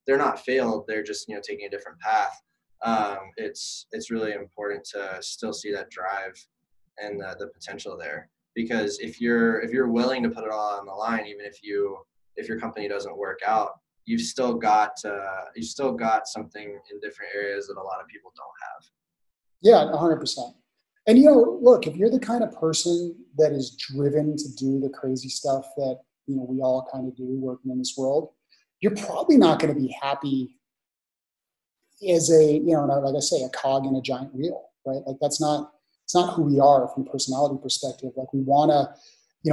they're not failed. They're just, taking a different path. It's really important to still see that drive and the potential there, because if you're willing to put it all on the line, even if your company doesn't work out, you've still got something in different areas that a lot of people don't have. Yeah, 100%. And look, if you're the kind of person that is driven to do the crazy stuff that we all kind of do working in this world, you're probably not going to be happy as like I say, a cog in a giant wheel, right? Like it's not who we are from a personality perspective. Like we want to,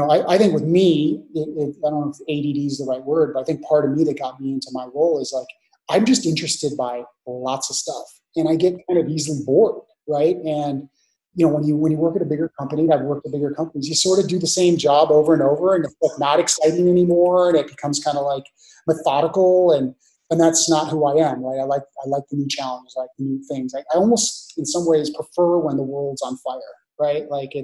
I think with me, I don't know if ADD is the right word, but I think part of me that got me into my role is like, I'm just interested by lots of stuff, and I get kind of easily bored, right? And when you work at a bigger company, and I've worked at bigger companies, you sort of do the same job over and over, and it's like not exciting anymore, and it becomes kind of like methodical, and that's not who I am, right? I like the new challenges, I like the new things. I almost, in some ways, prefer when the world's on fire, right? Like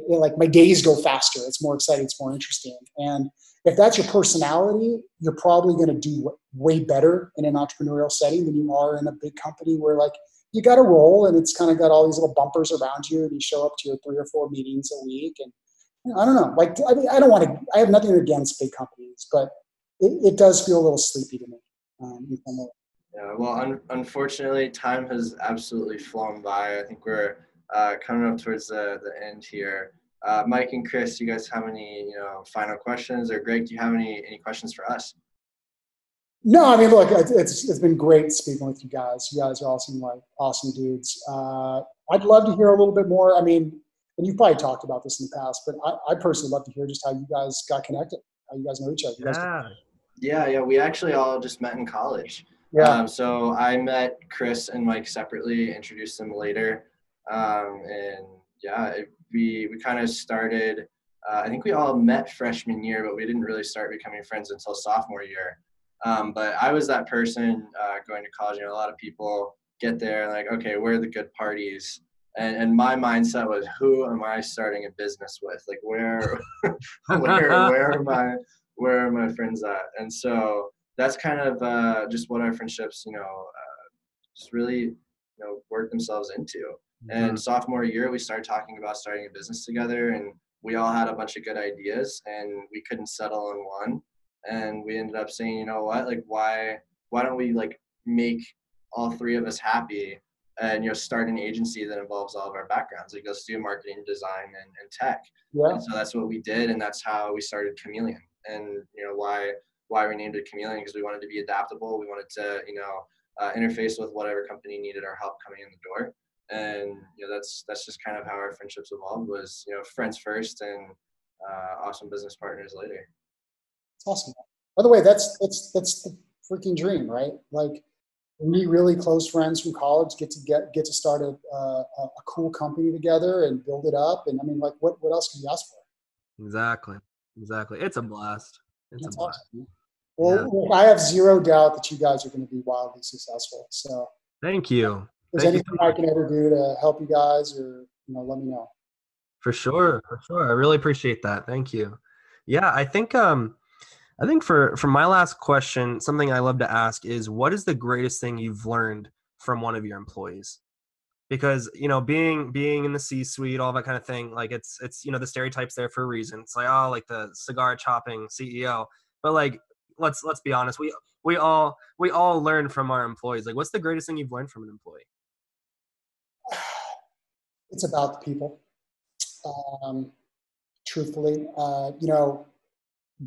like my days go faster. It's more exciting. It's more interesting. And if that's your personality, you're probably going to do way better in an entrepreneurial setting than you are in a big company where like you got to roll and it's kind of got all these little bumpers around you and you show up to your 3 or 4 meetings a week. And I don't know, like, I have nothing against big companies, but it does feel a little sleepy to me. Yeah, well, unfortunately, time has absolutely flown by. I think we're coming up towards the end here. Mike and Chris, you guys have any final questions? Or Greg, do you have any questions for us? No, I mean, look, it's been great speaking with you guys. You guys are awesome dudes. I'd love to hear a little bit more. I mean, and you've probably talked about this in the past, but I personally love to hear just how you guys got connected, how you guys know each other. Yeah. We actually all just met in college. Yeah. So I met Chris and Mike separately, introduced them later. And yeah, we kind of started, I think we all met freshman year, but we didn't really start becoming friends until sophomore year. But I was that person going to college. A lot of people get there and like, okay, where are the good parties? And my mindset was, who am I starting a business with? Like, where are my friends at? And so that's kind of just what our friendships, just really, work themselves into. And sophomore year, we started talking about starting a business together, and we all had a bunch of good ideas, and we couldn't settle on one. And we ended up saying, you know what, like, why don't we like make all three of us happy and, start an agency that involves all of our backgrounds. Like, let's do marketing, design, and tech. Yeah. And so that's what we did, and that's how we started Chameleon. And why we named it Chameleon, because we wanted to be adaptable. We wanted to interface with whatever company needed our help coming in the door. And that's just kind of how our friendships evolved, was friends first and awesome business partners later. It's awesome. By the way, that's the freaking dream, right? Like, we really close friends from college get to start a cool company together and build it up. And I mean, like, what else can you ask for? Exactly. It's a blast. It's a blast. Awesome. Well, I have zero doubt that you guys are going to be wildly successful. So thank you. If there's anything I can ever do to help you guys, or let me know. For sure. I really appreciate that. Thank you. Yeah, I think for my last question, something I love to ask is, what is the greatest thing you've learned from one of your employees? Because being in the C-suite, all that kind of thing, like it's the stereotypes there for a reason. It's like, oh, like the cigar chopping CEO, but like let's be honest, we all learn from our employees. Like, what's the greatest thing you've learned from an employee? It's about the people. Truthfully,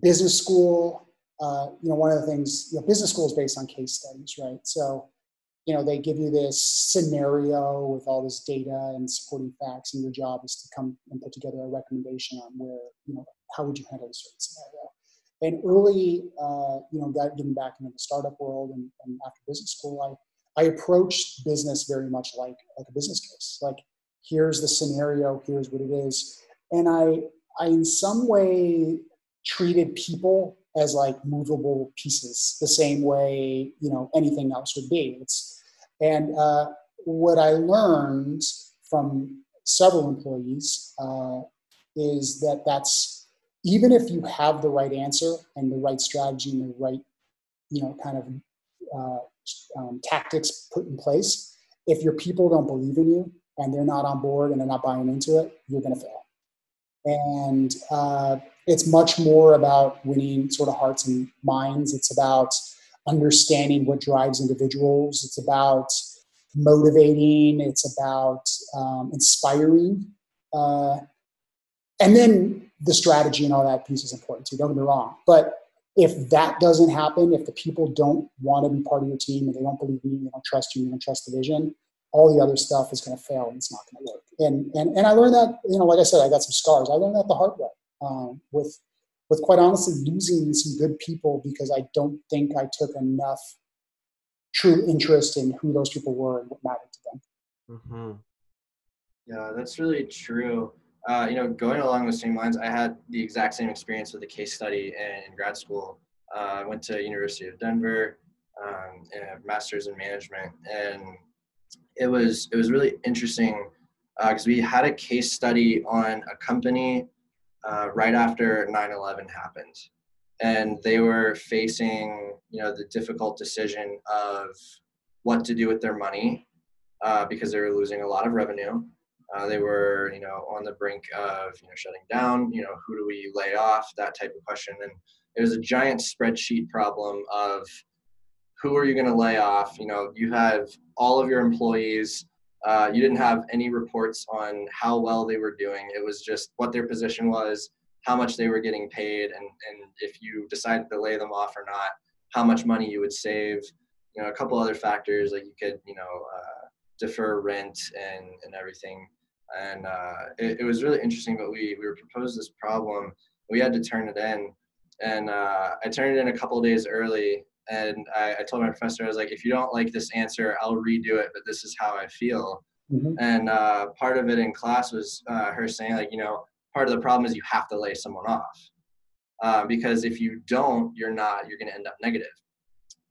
business school, one of the things, business school is based on case studies, right? So, they give you this scenario with all this data and supporting facts, and your job is to come and put together a recommendation on where, how would you handle a certain scenario. And early, getting back into the startup world and after business school, I approached business very much like a business case. Like, here's the scenario, here's what it is. And I in some way treated people as like movable pieces, the same way, anything else would be. What I learned from several employees is that's, even if you have the right answer and the right strategy and the right, kind of tactics put in place, if your people don't believe in you and they're not on board and they're not buying into it, you're going to fail. And it's much more about winning sort of hearts and minds. It's about understanding what drives individuals. It's about motivating. It's about inspiring. And then the strategy and all that piece is important too, don't get me wrong. But if that doesn't happen, if the people don't want to be part of your team and they don't believe in you, they don't trust you, they don't trust the vision, all the other stuff is going to fail and it's not going to work. And I learned that, like I said, I got some scars. I learned that the hard way, with quite honestly losing some good people because I don't think I took enough true interest in who those people were and what mattered to them. Mm-hmm. Yeah, that's really true. Going along the same lines, I had the exact same experience with a case study in grad school. I went to University of Denver, and a master's in management, and it was really interesting because we had a case study on a company right after 9/11 happened, and they were facing the difficult decision of what to do with their money because they were losing a lot of revenue. They were on the brink of shutting down. Who do we lay off? That type of question, and it was a giant spreadsheet problem of who are you going to lay off? You have all of your employees. You didn't have any reports on how well they were doing. It was just what their position was, how much they were getting paid, and if you decided to lay them off or not, how much money you would save. A couple other factors, like you could, defer rent and everything. And it was really interesting, but we were proposed this problem. We had to turn it in. And I turned it in a couple of days early. And I told my professor, I was like, if you don't like this answer, I'll redo it, but this is how I feel. Mm-hmm. And part of it in class was her saying, like, part of the problem is you have to lay someone off. Because if you don't, you're going to end up negative.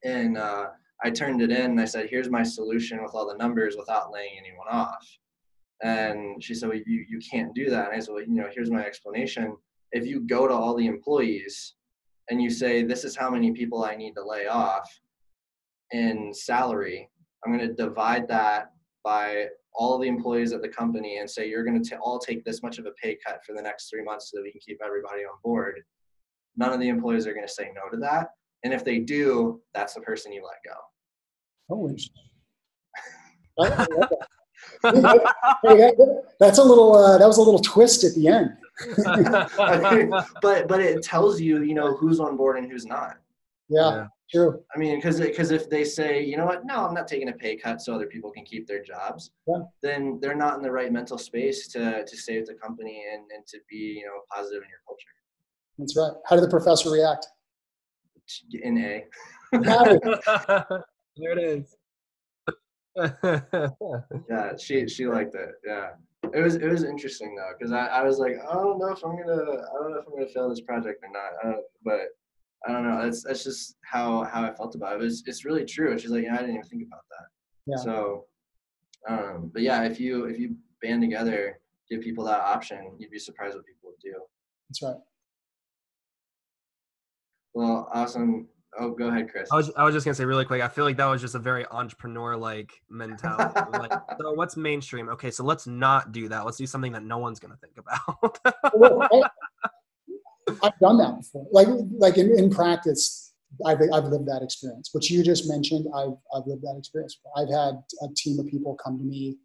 And I turned it in and I said, here's my solution with all the numbers without laying anyone off. And she said, well, you can't do that. And I said, well, here's my explanation. If you go to all the employees and you say, this is how many people I need to lay off in salary. I'm going to divide that by all of the employees at the company and say, you're going to all take this much of a pay cut for the next 3 months so that we can keep everybody on board. None of the employees are going to say no to that. And if they do, that's the person you let go. Oh, interesting. That's a little. That was a little twist at the end. I mean, but it tells you, you know, who's on board and who's not. Yeah, true. I mean, because if they say, you know what, no, I'm not taking a pay cut so other people can keep their jobs, then they're not in the right mental space to save the company and to be, you know, positive in your culture. That's right. How did the professor react? In A. There it is. Yeah, she liked it. Yeah, it was interesting though, because I was like, I don't know if I'm gonna fail this project or not. But I don't know. That's just how I felt about it. It's really true. She's like, yeah, I didn't even think about that. Yeah. So, but yeah, if you band together, give people that option, you'd be surprised what people would do. That's right. Well, awesome. Oh, go ahead, Chris. I was just gonna say really quick. I feel like that was just a very entrepreneur-like mentality. Like, so what's mainstream? Okay, so let's not do that. Let's do something that no one's gonna think about. Well, I've done that before. Like in practice, I've lived that experience. What you just mentioned, I've lived that experience. I've had a team of people come to me,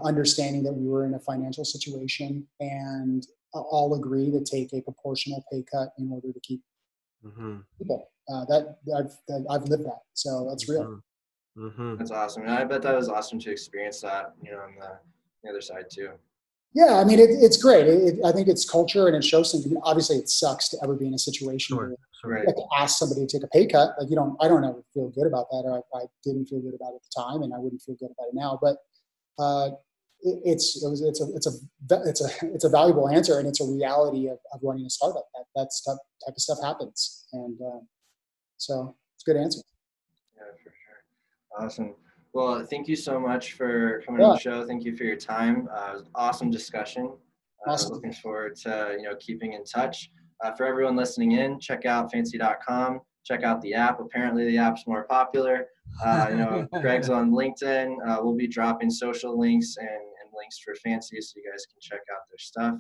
understanding that we were in a financial situation, and all agree to take a proportional pay cut in order to keep people. I've lived that, so that's real. That's awesome, and I bet that was awesome to experience that, you know, on the other side too. Yeah, I mean, it's great. I think it's culture, and it shows things. I mean, obviously, it sucks to ever be in a situation where you have to ask somebody to take a pay cut. Like, I don't ever feel good about that, or I didn't feel good about it at the time, and I wouldn't feel good about it now. But it's a valuable answer, and it's a reality of running a startup. That type of stuff happens, and so it's a good answer. Yeah, for sure. Awesome. Well, thank you so much for coming on the show. Thank you for your time. It was an awesome discussion. Awesome. Looking forward to, you know, keeping in touch. For everyone listening in, check out fancy.com. Check out the app. Apparently the app's more popular. You know, Greg's on LinkedIn. We'll be dropping social links and links for Fancy so you guys can check out their stuff.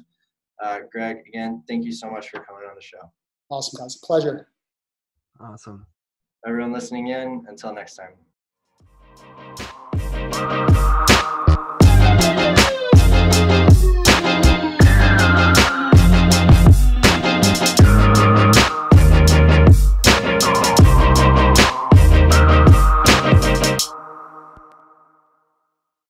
Greg, again, thank you so much for coming on the show. Awesome, guys. Pleasure. Awesome. Everyone listening in, until next time.